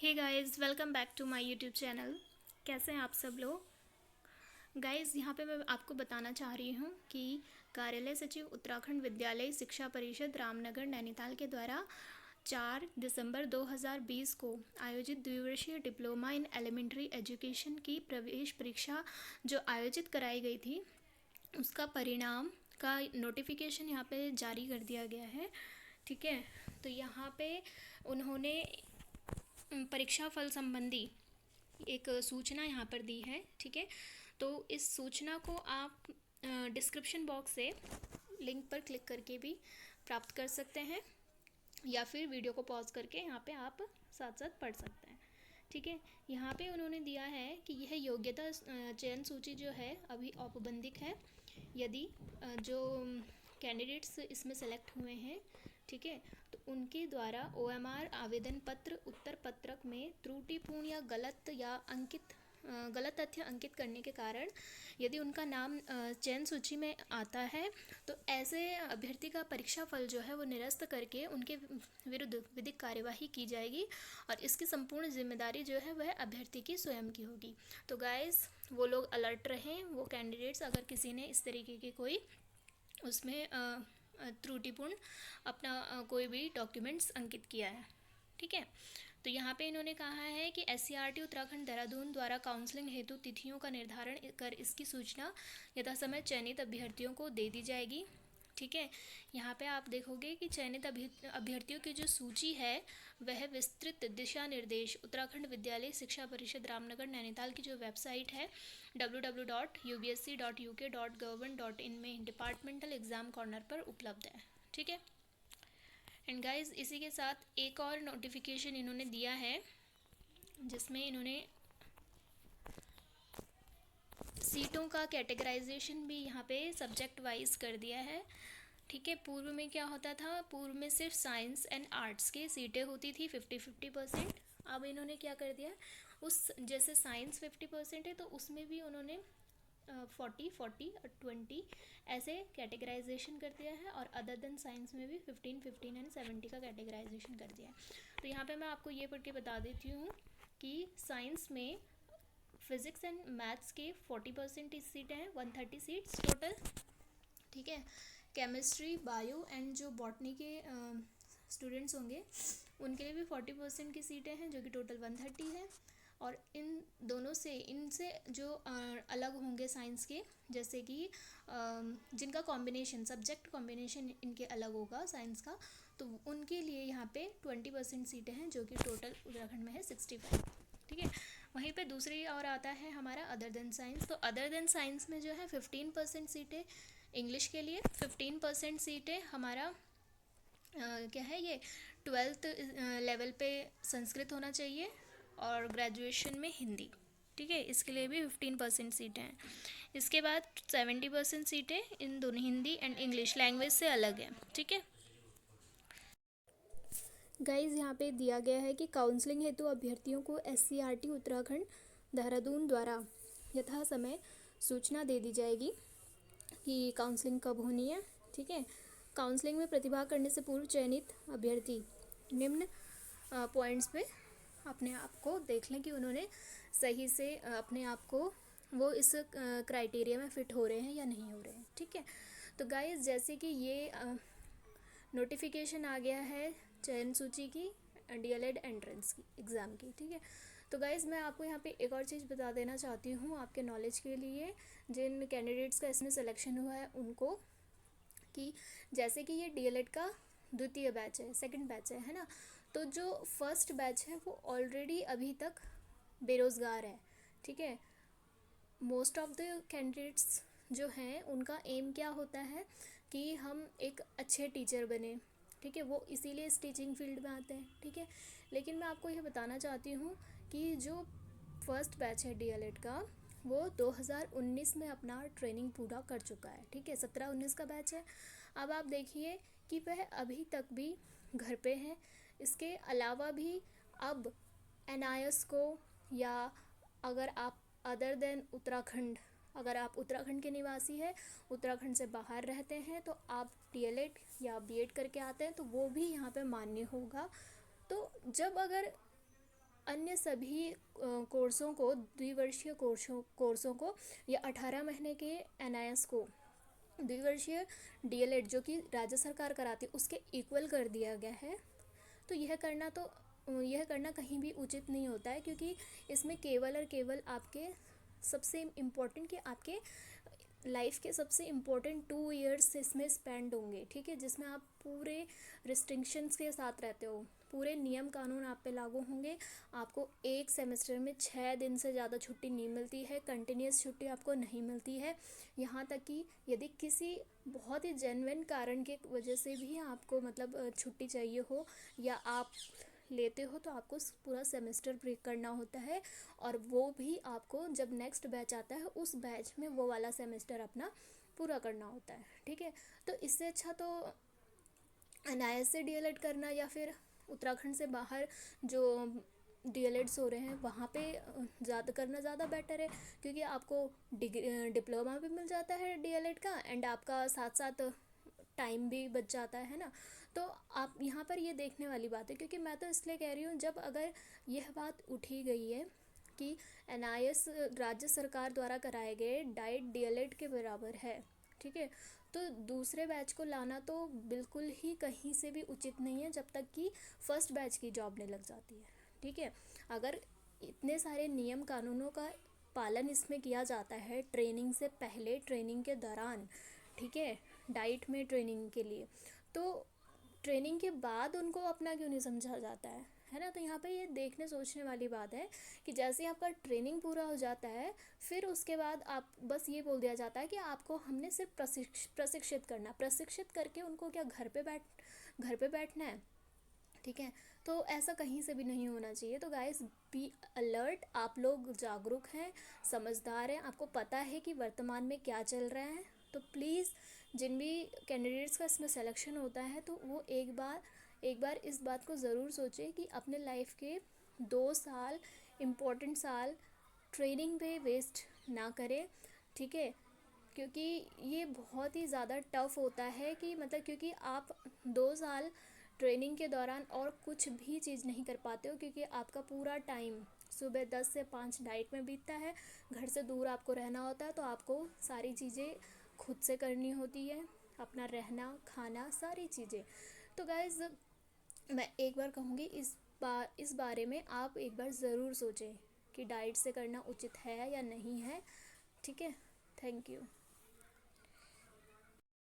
Hey guys, welcome back to my YouTube channel. कैसे हैं आप सब लोग। गाइस, यहाँ पे मैं आपको बताना चाह रही हूँ कि कार्यालय सचिव उत्तराखंड विद्यालय शिक्षा परिषद रामनगर नैनीताल के द्वारा 4 दिसंबर 2020 को आयोजित द्विवर्षीय डिप्लोमा इन एलिमेंट्री एजुकेशन की प्रवेश परीक्षा जो आयोजित कराई गई थी, उसका परिणाम का नोटिफिकेशन यहाँ पे जारी कर दिया गया है। ठीक है, तो यहाँ पे उन्होंने परीक्षा फल संबंधी एक सूचना यहाँ पर दी है। ठीक है, तो इस सूचना को आप डिस्क्रिप्शन बॉक्स से लिंक पर क्लिक करके भी प्राप्त कर सकते हैं, या फिर वीडियो को पॉज करके यहाँ पे आप साथ साथ पढ़ सकते हैं। ठीक है, यहाँ पे उन्होंने दिया है कि यह योग्यता चयन सूची जो है अभी औपबंधिक है। यदि जो कैंडिडेट्स इसमें सेलेक्ट हुए हैं, ठीक है, तो उनके द्वारा OMR आवेदन पत्र उत्तर पत्रक में त्रुटिपूर्ण या गलत तथ्य अंकित करने के कारण यदि उनका नाम चयन सूची में आता है, तो ऐसे अभ्यर्थी का परीक्षा फल जो है वो निरस्त करके उनके विरुद्ध विधिक कार्यवाही की जाएगी और इसकी संपूर्ण जिम्मेदारी जो है वह अभ्यर्थी की स्वयं की होगी। तो गाइस, वो लोग अलर्ट रहें, वो कैंडिडेट्स, अगर किसी ने इस तरीके की कोई उसमें त्रुटिपूर्ण अपना कोई भी डॉक्यूमेंट्स अंकित किया है। ठीक है, तो यहाँ पे इन्होंने कहा है कि SCERT उत्तराखंड देहरादून द्वारा काउंसलिंग हेतु तिथियों का निर्धारण कर इसकी सूचना यथा समय चयनित अभ्यर्थियों को दे दी जाएगी। ठीक है, यहाँ पे आप देखोगे कि चयनित अभ्यर्थियों की जो सूची है वह विस्तृत दिशा निर्देश उत्तराखंड विद्यालय शिक्षा परिषद रामनगर नैनीताल की जो वेबसाइट है www.ubsc.uk.gov.in में डिपार्टमेंटल एग्ज़ाम कॉर्नर पर उपलब्ध है। ठीक है, एंड गाइस, इसी के साथ एक और नोटिफिकेशन इन्होंने दिया है जिसमें इन्होंने सीटों का कैटेगराइजेशन भी यहाँ पे सब्जेक्ट वाइज कर दिया है। ठीक है, पूर्व में क्या होता था, पूर्व में सिर्फ साइंस एंड आर्ट्स की सीटें होती थी 50-50%। अब इन्होंने क्या कर दिया, उस जैसे साइंस 50% है तो उसमें भी उन्होंने 40-40 और 20 ऐसे कैटेगराइजेशन कर दिया है, और अदर देन साइंस में भी 15-15 एंड 70 का कैटेगराइजेशन कर दिया है। तो यहाँ पे मैं आपको ये पढ़ के बता देती हूँ कि साइंस में फिज़िक्स एंड मैथ्स के 40% सीटें हैं, 130 सीट्स टोटल। ठीक है, केमिस्ट्री, बायो एंड जो बॉटनी के स्टूडेंट्स होंगे उनके लिए भी 40% की सीटें हैं, जो कि टोटल 130 है। और इन दोनों से इनसे जो अलग होंगे साइंस के, जैसे कि जिनका कॉम्बिनेशन सब्जेक्ट कॉम्बिनेशन इनके अलग होगा साइंस का, तो उनके लिए यहाँ पे 20% सीटें हैं, जो कि टोटल उत्तराखंड में है 65। ठीक है, वहीं पे दूसरी और आता है हमारा अदर देन साइंस। तो अदर देन साइंस में जो है 15% सीटें इंग्लिश के लिए, 15% सीटें हमारा क्या है, ये 12th लेवल पे संस्कृत होना चाहिए, और ग्रेजुएशन में हिंदी। ठीक है, इसके लिए भी 15% सीटें हैं। इसके बाद 70% सीटें इन दोनों हिंदी एंड इंग्लिश लैंग्वेज से अलग हैं। ठीक है गाइज, यहाँ पे दिया गया है कि काउंसलिंग हेतु अभ्यर्थियों को SCERT उत्तराखंड देहरादून द्वारा यथा समय सूचना दे दी जाएगी कि काउंसलिंग कब होनी है। ठीक है, काउंसलिंग में प्रतिभाग करने से पूर्व चयनित अभ्यर्थी निम्न पॉइंट्स पे अपने आप को देख लें कि उन्होंने सही से अपने आप को वो इस क्राइटेरिया में फ़िट हो रहे हैं या नहीं हो रहे हैं। ठीक है, तो गाइस, जैसे कि ये नोटिफिकेशन आ गया है चयन सूची की DLED एंट्रेंस की एग्ज़ाम की। ठीक है, तो गाइज़, मैं आपको यहाँ पे एक और चीज़ बता देना चाहती हूँ आपके नॉलेज के लिए, जिन कैंडिडेट्स का इसमें सिलेक्शन हुआ है उनको, कि जैसे कि ये DLED का द्वितीय बैच है, सेकंड बैच है ना, तो जो फर्स्ट बैच है वो ऑलरेडी अभी तक बेरोज़गार है। ठीक है, मोस्ट ऑफ द कैंडिडेट्स जो हैं उनका एम क्या होता है कि हम एक अच्छे टीचर बने। ठीक है, वो इसीलिए इस टीचिंग फील्ड में आते हैं। ठीक है, लेकिन मैं आपको यह बताना चाहती हूँ कि जो फर्स्ट बैच है DLED का, वो 2019 में अपना ट्रेनिंग पूरा कर चुका है। ठीक है, 17-19 का बैच है। अब आप देखिए कि वह अभी तक भी घर पे हैं। इसके अलावा भी अब NIS को, या अगर आप अदर देन उत्तराखंड, अगर आप उत्तराखंड के निवासी हैं, उत्तराखंड से बाहर रहते हैं, तो आप DLED या BEd करके आते हैं तो वो भी यहाँ पे मान्य होगा। तो जब अगर अन्य सभी कोर्सों को, द्विवर्षीय कोर्सों को या 18 महीने के एनआईएस को द्विवर्षीय डीएलएड जो कि राज्य सरकार कराती है उसके इक्वल कर दिया गया है। तो यह करना कहीं भी उचित नहीं होता है, क्योंकि इसमें केवल और केवल आपके सबसे इम्पोर्टेंट कि आपके लाइफ के सबसे इम्पोर्टेंट 2 इयर्स इसमें स्पेंड होंगे, ठीक है, जिसमें आप पूरे रिस्ट्रिक्शंस के साथ रहते हो, पूरे नियम कानून आप पे लागू होंगे। आपको एक सेमेस्टर में 6 दिन से ज़्यादा छुट्टी नहीं मिलती है, कंटिन्यूस छुट्टी आपको नहीं मिलती है। यहाँ तक कि यदि किसी बहुत ही जेन्युइन कारण के वजह से भी आपको मतलब छुट्टी चाहिए हो या आप लेते हो तो आपको पूरा सेमेस्टर ब्रेक करना होता है, और वो भी आपको जब नेक्स्ट बैच आता है उस बैच में वो वाला सेमेस्टर अपना पूरा करना होता है, ठीक है। तो इससे अच्छा तो एनआईएस से डीएलएड करना या फिर उत्तराखंड से बाहर जो डीएलएड्स हो रहे हैं वहाँ पे ज़्यादा करना ज़्यादा बेटर है, क्योंकि आपको डिप्लोमा भी मिल जाता है डीएलएड का, एंड आपका साथ साथ टाइम भी बच जाता है ना। तो आप यहाँ पर ये देखने वाली बात है, क्योंकि मैं तो इसलिए कह रही हूँ, जब अगर यह बात उठी गई है कि एनआईएस राज्य सरकार द्वारा कराए गए डाइट डीएलएड के बराबर है, ठीक है, तो दूसरे बैच को लाना तो बिल्कुल ही कहीं से भी उचित नहीं है जब तक कि फर्स्ट बैच की जॉब नहीं लग जाती है, ठीक है। अगर इतने सारे नियम कानूनों का पालन इसमें किया जाता है ट्रेनिंग से पहले, ट्रेनिंग के दौरान, ठीक है, डाइट में ट्रेनिंग के लिए, तो ट्रेनिंग के बाद उनको अपना क्यों नहीं समझा जाता है ना। तो यहाँ पे ये देखने सोचने वाली बात है कि जैसे ही आपका ट्रेनिंग पूरा हो जाता है फिर उसके बाद आप बस ये बोल दिया जाता है कि आपको हमने सिर्फ प्रशिक्षित करके उनको क्या घर पे बैठना है, ठीक है। तो ऐसा कहीं से भी नहीं होना चाहिए। तो गाइस बी अलर्ट, आप लोग जागरूक हैं, समझदार हैं, आपको पता है कि वर्तमान में क्या चल रहा है। तो प्लीज़ जिन भी कैंडिडेट्स का इसमें सिलेक्शन होता है तो वो एक बार इस बात को ज़रूर सोचें कि अपने लाइफ के 2 साल इम्पोर्टेंट साल ट्रेनिंग पे वेस्ट ना करें, ठीक है, क्योंकि ये बहुत ही ज़्यादा टफ होता है कि मतलब क्योंकि आप 2 साल ट्रेनिंग के दौरान और कुछ भी चीज़ नहीं कर पाते हो, क्योंकि आपका पूरा टाइम सुबह 10 से 5 डाइट में बीतता है, घर से दूर आपको रहना होता है, तो आपको सारी चीज़ें खुद से करनी होती है, अपना रहना खाना सारी चीज़ें। तो गाइज़ मैं एक बार कहूँगी इस बारे में आप एक बार ज़रूर सोचें कि डाइट से करना उचित है या नहीं है, ठीक है। Thank you.